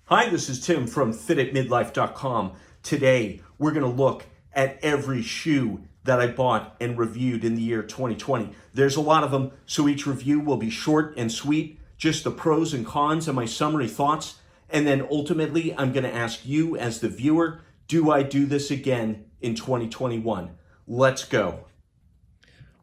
Hi, this is Tim from fititmidlife.com. Today, we're going to look at every shoe that I bought and reviewed in the year 2020. There's a lot of them, so each review will be short and sweet, just the pros and cons and my summary thoughts. And then ultimately, I'm going to ask you as the viewer, do I do this again in 2021? Let's go.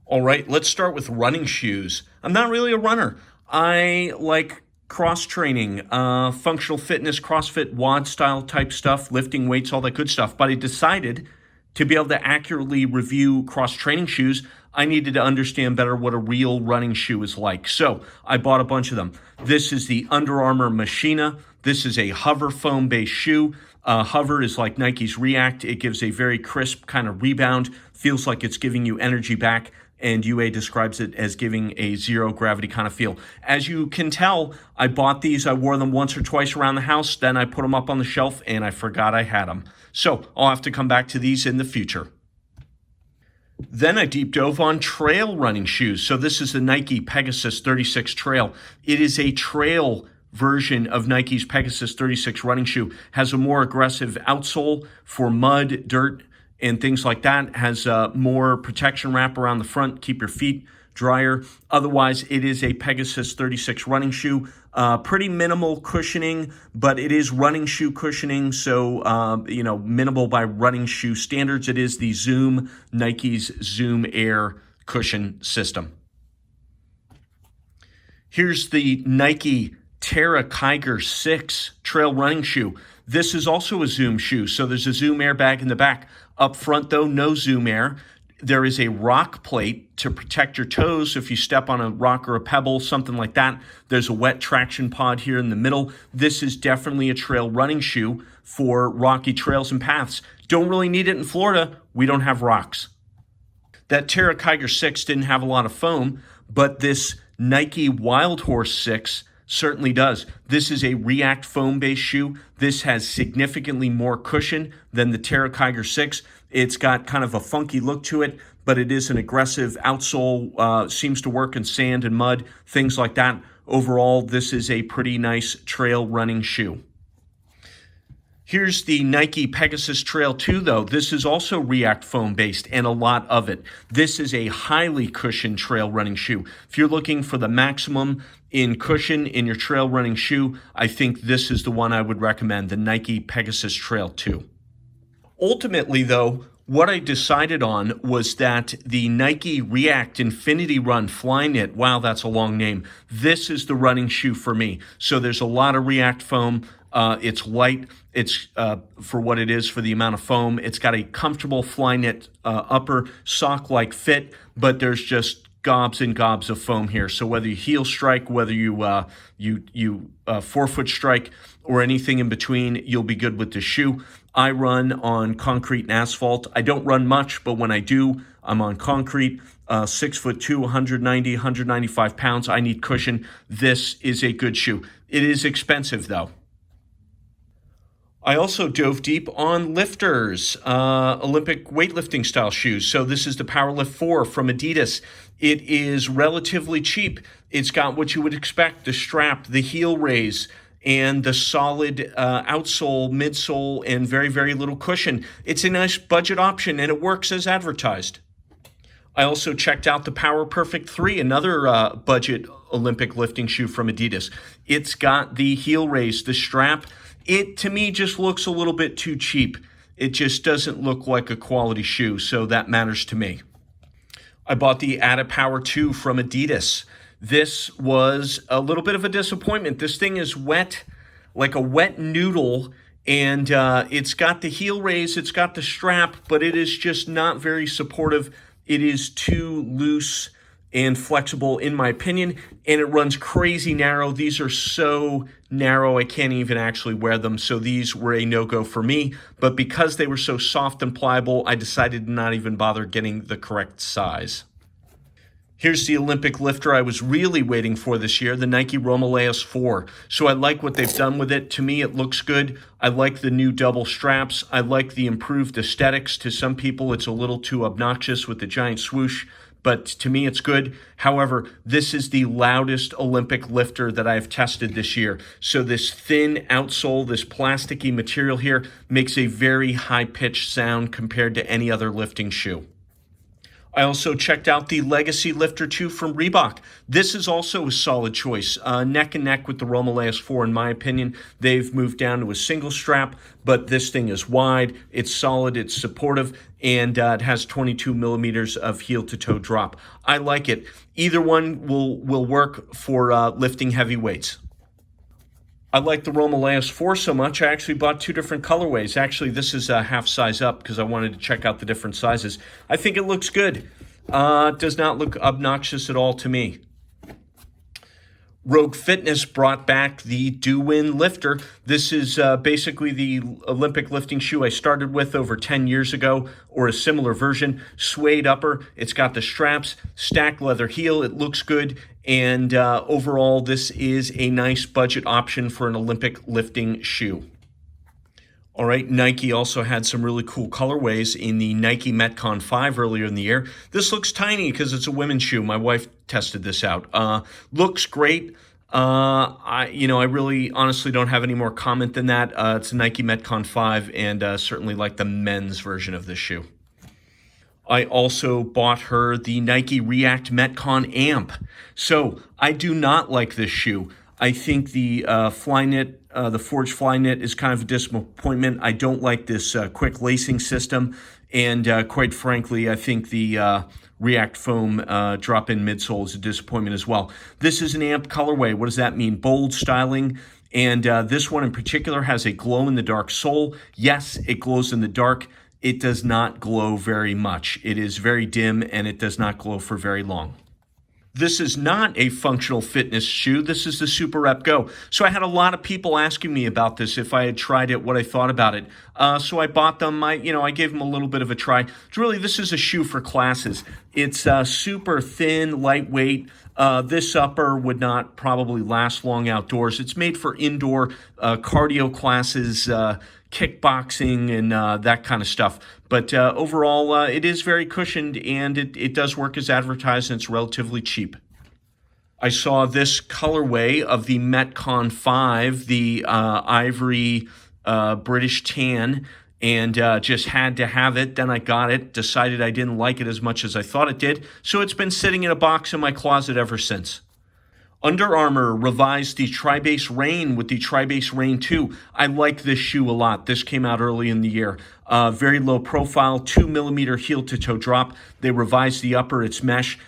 All right, let's start with running shoes. I'm not really a runner. I like cross training, functional fitness, CrossFit, WOD style type stuff, lifting weights, all that good stuff. But I decided to be able to accurately review cross training shoes, I needed to understand better what a real running shoe is like. So I bought a bunch of them. This is the Under Armour Machina. This is a hover foam based shoe. Hover is like Nike's React. It gives a very crisp kind of rebound, feels like it's giving you energy back. And UA describes it as giving a zero gravity kind of feel. As you can tell, I bought these, I wore them once or twice around the house, then I put them up on the shelf and I forgot I had them. So I'll have to come back to these in the future. Then I deep dove on trail running shoes. So this is the Nike Pegasus 36 Trail. It is a trail version of Nike's Pegasus 36 running shoe. Has a more aggressive outsole for mud, dirt, and things like that. Has more protection wrap around the front, keep your feet drier. Otherwise, it is a Pegasus 36 running shoe. Pretty minimal cushioning, but it is running shoe cushioning, so minimal by running shoe standards. It is the Nike's Zoom Air cushion system. Here's the Nike Terra Kiger 6 trail running shoe. This is also a Zoom shoe, so there's a Zoom Air bag in the back. Up front, though, no Zoom Air. There is a rock plate to protect your toes if you step on a rock or a pebble, something like that. There's a wet traction pod here in the middle. This is definitely a trail running shoe for rocky trails and paths. Don't really need it in Florida. We don't have rocks. That Terra Kiger 6 didn't have a lot of foam, but this Nike Wild Horse 6 certainly does. This is a React foam-based shoe. This has significantly more cushion than the Terra Kiger 6. It's got kind of a funky look to it, but it is an aggressive outsole, seems to work in sand and mud, things like that. Overall, this is a pretty nice trail running shoe. Here's the Nike Pegasus Trail 2, though. This is also React foam-based, and a lot of it. This is a highly cushioned trail running shoe. If you're looking for the maximum in cushion in your trail running shoe, I think this is the one I would recommend, the Nike Pegasus Trail 2. Ultimately, though, what I decided on was that the Nike React Infinity Run Flyknit, wow, that's a long name, this is the running shoe for me. So there's a lot of React foam. It's light. It's for what it is for the amount of foam. It's got a comfortable Flyknit upper sock-like fit, but there's just gobs and gobs of foam here. So whether you heel strike, whether you forefoot strike, or anything in between, you'll be good with the shoe. I run on concrete and asphalt. I don't run much, but when I do, I'm on concrete. 6'2", 190, 195 pounds. I need cushion. This is a good shoe. It is expensive, though. I also dove deep on lifters, Olympic weightlifting style shoes. So this is the Powerlift 4 from Adidas. It is relatively cheap. It's got what you would expect, the strap, the heel raise, and the solid outsole, midsole, and very, very little cushion. It's a nice budget option, and it works as advertised. I also checked out the Power Perfect 3, another budget Olympic lifting shoe from Adidas. It's got the heel raise, the strap. It, to me, just looks a little bit too cheap. It just doesn't look like a quality shoe, so that matters to me. I bought the Adipower 2 from Adidas. This was a little bit of a disappointment. This thing is wet, like a wet noodle, and it's got the heel raise, it's got the strap, but it is just not very supportive. It is too loose and flexible, in my opinion, and it runs crazy narrow. These are so narrow, I can't even actually wear them, so these were a no-go for me. But because they were so soft and pliable, I decided to not even bother getting the correct size. Here's the Olympic lifter I was really waiting for this year, the Nike Romaleos 4. So I like what they've done with it. To me, it looks good. I like the new double straps. I like the improved aesthetics. To some people, it's a little too obnoxious with the giant swoosh. but to me it's good. However, this is the loudest Olympic lifter that I've tested this year. So this thin outsole, this plasticky material here, makes a very high-pitched sound compared to any other lifting shoe. I also checked out the Legacy Lifter 2 from Reebok. This is also a solid choice. Neck and neck with the Romaleos 4, in my opinion. They've moved down to a single strap, but this thing is wide, it's solid, it's supportive, and it has 22 millimeters of heel-to-toe drop. I like it. Either one will work for lifting heavy weights. I like the Romaleos 4 so much, I actually bought 2 different colorways. Actually, this is a half size up because I wanted to check out the different sizes. I think it looks good. It does not look obnoxious at all to me. Rogue Fitness brought back the Do-Win Lifter. This is basically the Olympic lifting shoe I started with over 10 years ago, or a similar version. Suede upper, it's got the straps, stacked leather heel, it looks good, and overall this is a nice budget option for an Olympic lifting shoe. All right, Nike also had some really cool colorways in the Nike Metcon 5 earlier in the year. This looks tiny because it's a women's shoe. My wife tested this out. Looks great. I really honestly don't have any more comment than that. It's a Nike Metcon 5 and certainly like the men's version of this shoe. I also bought her the Nike React Metcon Amp. So I do not like this shoe. I think the Flyknit, the Forged Flyknit is kind of a disappointment. I don't like this quick lacing system. And quite frankly, I think the React Foam drop-in midsole is a disappointment as well. This is an Amp colorway. What does that mean? Bold styling. And this one in particular has a glow-in-the-dark sole. Yes, it glows in the dark. It does not glow very much. It is very dim, and it does not glow for very long. This is not a functional fitness shoe. This is the Super Rep Go. So I had a lot of people asking me about this, if I had tried it, what I thought about it. So I bought them. I gave them a little bit of a try. This is a shoe for classes. It's super thin, lightweight. This upper would not probably last long outdoors. It's made for indoor cardio classes, kickboxing, and that kind of stuff. But overall, it is very cushioned, and it does work as advertised, and it's relatively cheap. I saw this colorway of the Metcon 5, the ivory British tan, and just had to have it. Then I got it, decided I didn't like it as much as I thought it did, so it's been sitting in a box in my closet ever since. Under Armour revised the Tri-Base Rain with the Tri-Base Rain 2. I like this shoe a lot. This came out early in the year. Very low profile, 2 millimeter heel-to-toe drop. They revised the upper, it's mesh.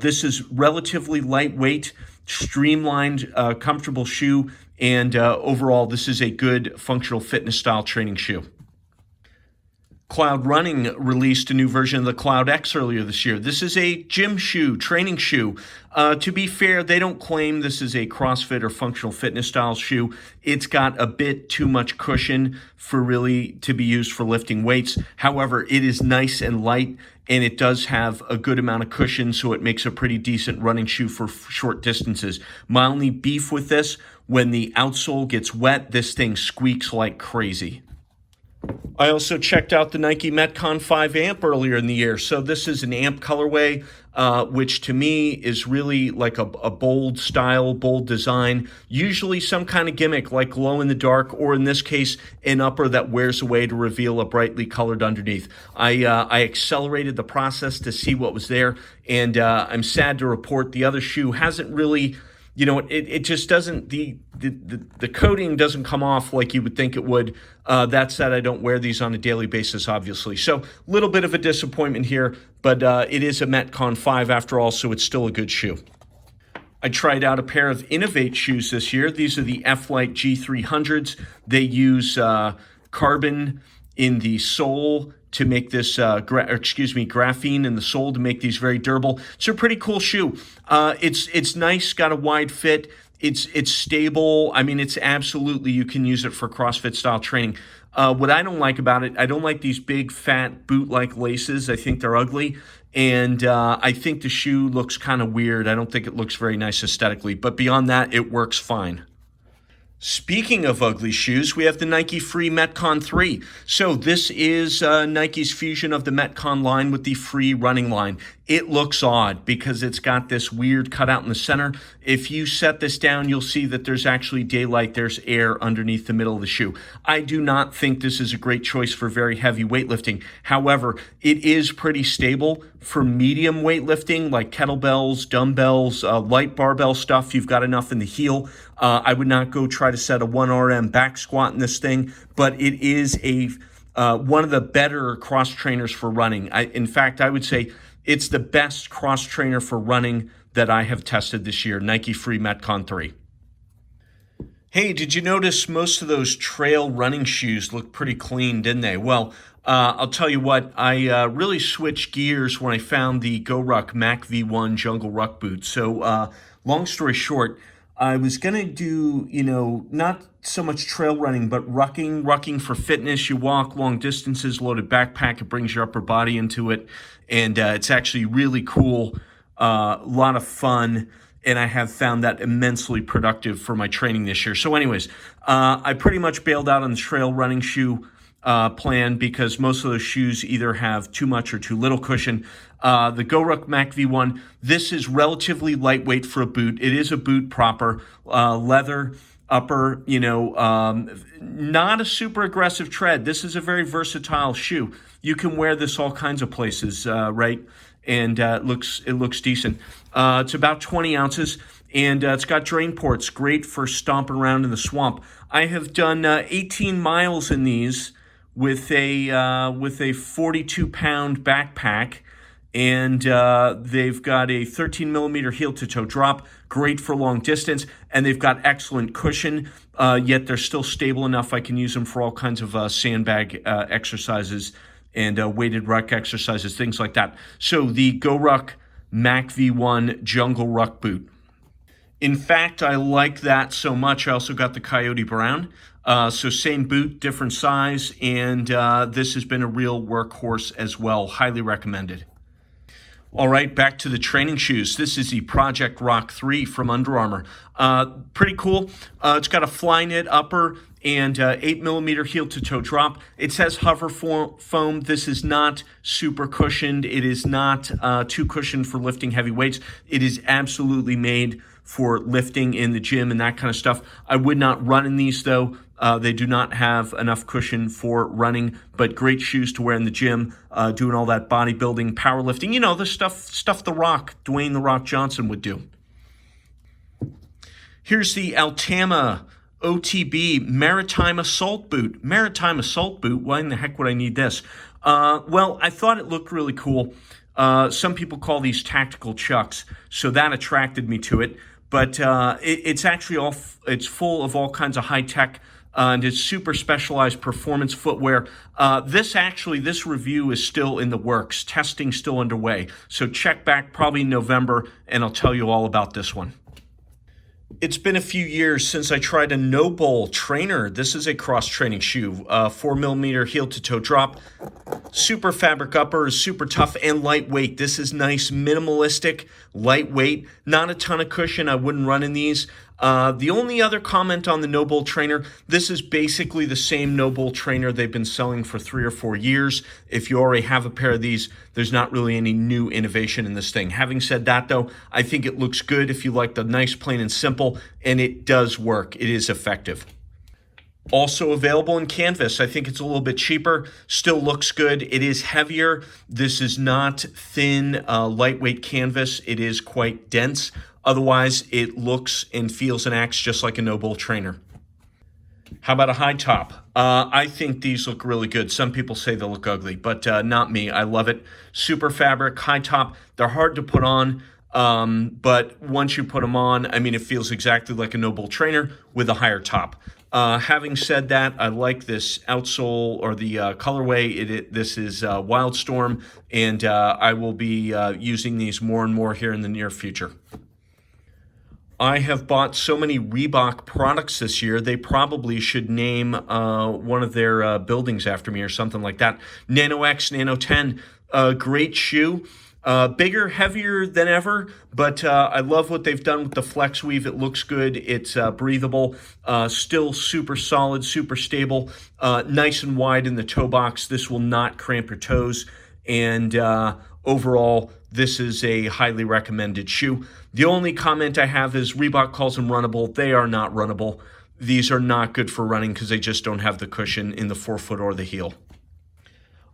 This is relatively lightweight, streamlined, comfortable shoe, and overall, this is a good functional fitness style training shoe. Cloud Running released a new version of the Cloud X earlier this year. This is a gym shoe, training shoe. To be fair, they don't claim this is a CrossFit or functional fitness style shoe. It's got a bit too much cushion for really to be used for lifting weights. However, it is nice and light, and it does have a good amount of cushion, so it makes a pretty decent running shoe for short distances. My only beef with this, when the outsole gets wet, this thing squeaks like crazy. I also checked out the Nike Metcon 5 Amp earlier in the year. So this is an Amp colorway, which to me is really like a bold style, bold design. Usually some kind of gimmick like glow in the dark, or in this case, an upper that wears away to reveal a brightly colored underneath. I accelerated the process to see what was there, and I'm sad to report the other shoe hasn't really... it just doesn't, the coating doesn't come off like you would think it would. That said, I don't wear these on a daily basis, obviously. So a little bit of a disappointment here, but it is a Metcon 5 after all, so it's still a good shoe. I tried out a pair of Innovate shoes this year. These are the F-Lite G300s. They use carbon in the sole to make this, graphene in the sole to make these very durable. It's a pretty cool shoe. It's nice, got a wide fit. It's stable. I mean, it's absolutely, you can use it for CrossFit style training. What I don't like about it, I don't like these big fat boot-like laces. I think they're ugly. And I think the shoe looks kind of weird. I don't think it looks very nice aesthetically. But beyond that, it works fine. Speaking of ugly shoes, we have the Nike Free Metcon 3. So this is Nike's fusion of the Metcon line with the Free running line. It looks odd because it's got this weird cutout in the center. If you set this down, you'll see that there's actually daylight. There's air underneath the middle of the shoe. I do not think this is a great choice for very heavy weightlifting. However, it is pretty stable for medium weightlifting like kettlebells, dumbbells, light barbell stuff. You've got enough in the heel. I would not go try to set a 1RM back squat in this thing, but it is one of the better cross trainers for running. In fact, I would say it's the best cross trainer for running that I have tested this year, Nike Free Metcon 3. Hey, did you notice most of those trail running shoes look pretty clean, didn't they? Well, I'll tell you what, I really switched gears when I found the GoRuck Mac V1 Jungle Ruck boot. So long story short, I was going to do, not so much trail running, but rucking for fitness. You walk long distances, loaded backpack, it brings your upper body into it. And it's actually really cool, a lot of fun. And I have found that immensely productive for my training this year. So anyways, I pretty much bailed out on the trail running shoe plan because most of those shoes either have too much or too little cushion. The GoRuck Mac V1, this is relatively lightweight for a boot. It is a boot proper, leather upper, not a super aggressive tread. This is a very versatile shoe. You can wear this all kinds of places, right? And it looks decent. It's about 20 ounces, and it's got drain ports, great for stomping around in the swamp. I have done 18 miles in these with a 42-pound backpack, and they've got a 13 millimeter heel to toe drop, great for long distance, and they've got excellent cushion, yet they're still stable enough I can use them for all kinds of sandbag exercises and weighted ruck exercises, things like that. So the GoRuck Mac V1 Jungle Ruck boot. In fact, I like that so much, I also got the Coyote Brown. So same boot, different size, and this has been a real workhorse as well. Highly recommended. All right, back to the training shoes. This is the Project Rock 3 from Under Armour. Pretty cool. It's got a fly knit upper and 8 millimeter heel to toe drop. It says hover foam. This is not super cushioned. It is not too cushioned for lifting heavy weights. It is absolutely made for lifting in the gym and that kind of stuff. I would not run in these though. They do not have enough cushion for running, but great shoes to wear in the gym, doing all that bodybuilding, powerlifting, the stuff The Rock, Dwayne The Rock Johnson would do. Here's the Altama OTB Maritime Assault Boot. Maritime Assault Boot, why in the heck would I need this? Well, I thought it looked really cool. Some people call these tactical chucks, so that attracted me to it. But it's actually it's full of all kinds of high tech and it's super specialized performance footwear. This review is still in the works, testing still underway. So check back probably in November and I'll tell you all about this one. It's been a few years since I tried a No-Bowl trainer. This is a cross-training shoe, 4 millimeter heel to toe drop. Super fabric upper, is super tough and lightweight. This is nice, minimalistic, lightweight, not a ton of cushion. I wouldn't run in these. The only other comment on the No-Bowl trainer, this is basically the same No-Bowl trainer they've been selling for 3 or 4 years. If you already have a pair of these, there's not really any new innovation in this thing. Having said that, though, I think it looks good if you like the nice, plain and simple, and it does work. It is effective. Also available in canvas. I think it's a little bit cheaper, still looks good. It is heavier. This is not thin, lightweight canvas. It is quite dense. Otherwise, it looks and feels and acts just like a No-Bowl trainer. How about a high top? I think these look really good. Some people say they look ugly, but not me. I love it. Super fabric, high top. They're hard to put on, but once you put them on, it feels exactly like a No-Bowl trainer with a higher top. Having said that, I like this outsole or the colorway. This is Wildstorm, and I will be using these more and more here in the near future. I have bought so many Reebok products this year, they probably should name one of their buildings after me or something like that. Nano X, Nano 10, great shoe. Bigger, heavier than ever, but I love what they've done with the flex weave. It looks good. It's breathable, still super solid, super stable, nice and wide in the toe box. This will not cramp your toes. And overall, this is a highly recommended shoe. The only comment I have is Reebok calls them runnable. They are not runnable. These are not good for running because they just don't have the cushion in the forefoot or the heel.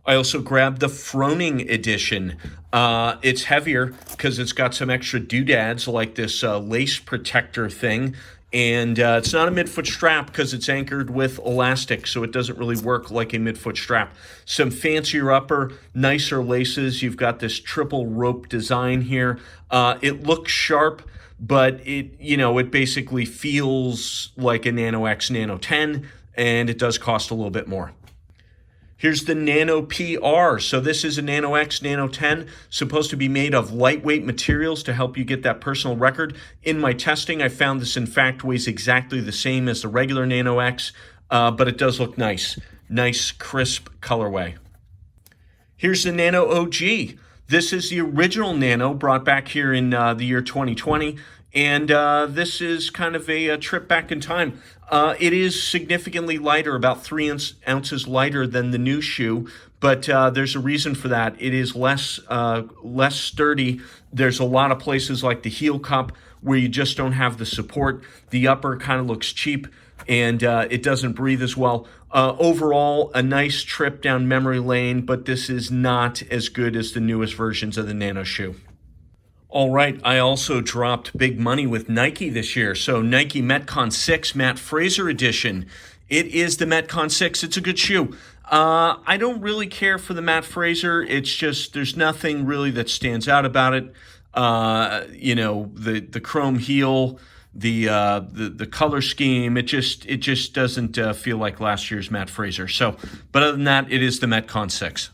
I also grabbed the Froning edition. It's heavier because it's got some extra doodads like this lace protector thing. And it's not a midfoot strap because it's anchored with elastic, so it doesn't really work like a midfoot strap. Some fancier upper, nicer laces. You've got this triple rope design here. It looks sharp, but it basically feels like a Nano X Nano 10, and it does cost a little bit more. Here's the Nano PR. So this is a Nano X Nano 10, supposed to be made of lightweight materials to help you get that personal record. In my testing, I found this in fact weighs exactly the same as the regular Nano X, but it does look nice. Nice, crisp colorway. Here's the Nano OG. This is the original Nano brought back here in the year 2020. And this is kind of a trip back in time. It is significantly lighter, about 3 ounces lighter than the new shoe, but there's a reason for that. It is less sturdy. There's a lot of places like the heel cup where you just don't have the support. The upper kind of looks cheap, and it doesn't breathe as well. Overall, a nice trip down memory lane, but this is not as good as the newest versions of the Nano shoe. All right, I also dropped big money with Nike this year. So Nike Metcon 6 Matt Fraser edition. It is the Metcon 6. It's a good shoe. I don't really care for the Matt Fraser. It's just there's nothing really that stands out about it. The chrome heel, the color scheme. It just doesn't feel like last year's Matt Fraser. So, but other than that, it is the Metcon 6.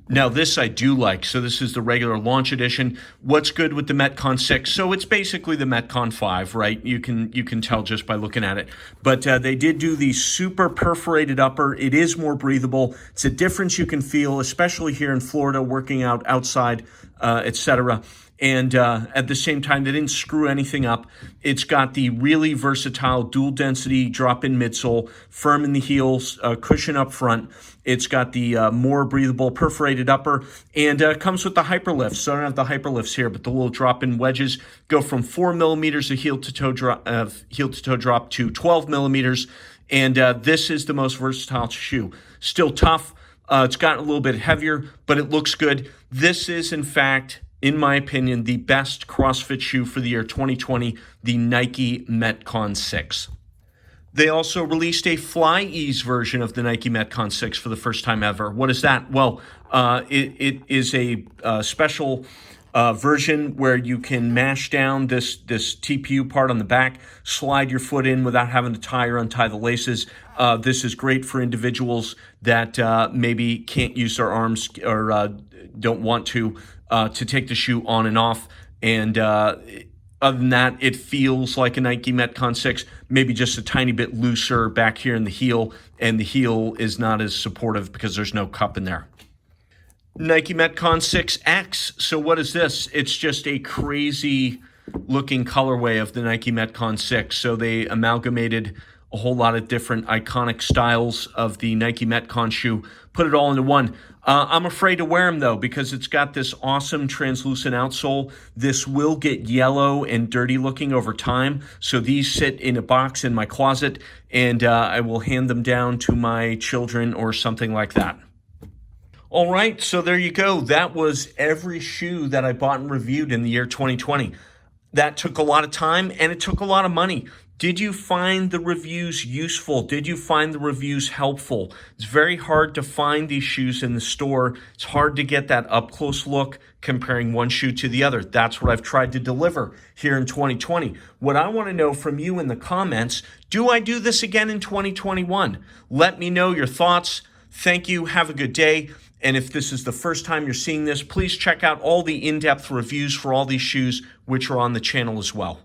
Now, this I do like. So this is the regular launch edition. What's good with the Metcon 6? So it's basically the Metcon 5, right? You can tell just by looking at it. But they did do the super perforated upper. It is more breathable. It's a difference you can feel, especially here in Florida, working out outside, etc. And at the same time, they didn't screw anything up. It's got the really versatile dual density drop-in midsole, firm in the heels, cushion up front. It's got the more breathable perforated upper, and comes with the hyperlifts. So I don't have the hyperlifts here, but the little drop-in wedges go from 4 millimeters of heel-to-toe drop to 12 millimeters. And this is the most versatile shoe. Still tough. It's gotten a little bit heavier, but it looks good. This is, in fact, in my opinion, the best CrossFit shoe for the year 2020, the Nike Metcon 6. They also released a Fly Ease version of the Nike Metcon 6 for the first time ever. What is that? Well, it is a special version where you can mash down this TPU part on the back, slide your foot in without having to tie or untie the laces. This is great for individuals that maybe can't use their arms or don't want to take the shoe on and off. And other than that, it feels like a Nike Metcon 6, maybe just a tiny bit looser back here in the heel, and the heel is not as supportive because there's no cup in there. Nike Metcon 6X. So what is this? It's just a crazy looking colorway of the Nike Metcon 6. So they amalgamated a whole lot of different iconic styles of the Nike Metcon shoe, put it all into one. I'm afraid to wear them, though, because it's got this awesome translucent outsole. This will get yellow and dirty looking over time. So these sit in a box in my closet, and I will hand them down to my children or something like that. All right, so there you go. That was every shoe that I bought and reviewed in the year 2020. That took a lot of time, and it took a lot of money. Did you find the reviews useful? Did you find the reviews helpful? It's very hard to find these shoes in the store. It's hard to get that up-close look comparing one shoe to the other. That's what I've tried to deliver here in 2020. What I want to know from you in the comments, do I do this again in 2021? Let me know your thoughts. Thank you. Have a good day. And if this is the first time you're seeing this, please check out all the in-depth reviews for all these shoes, which are on the channel as well.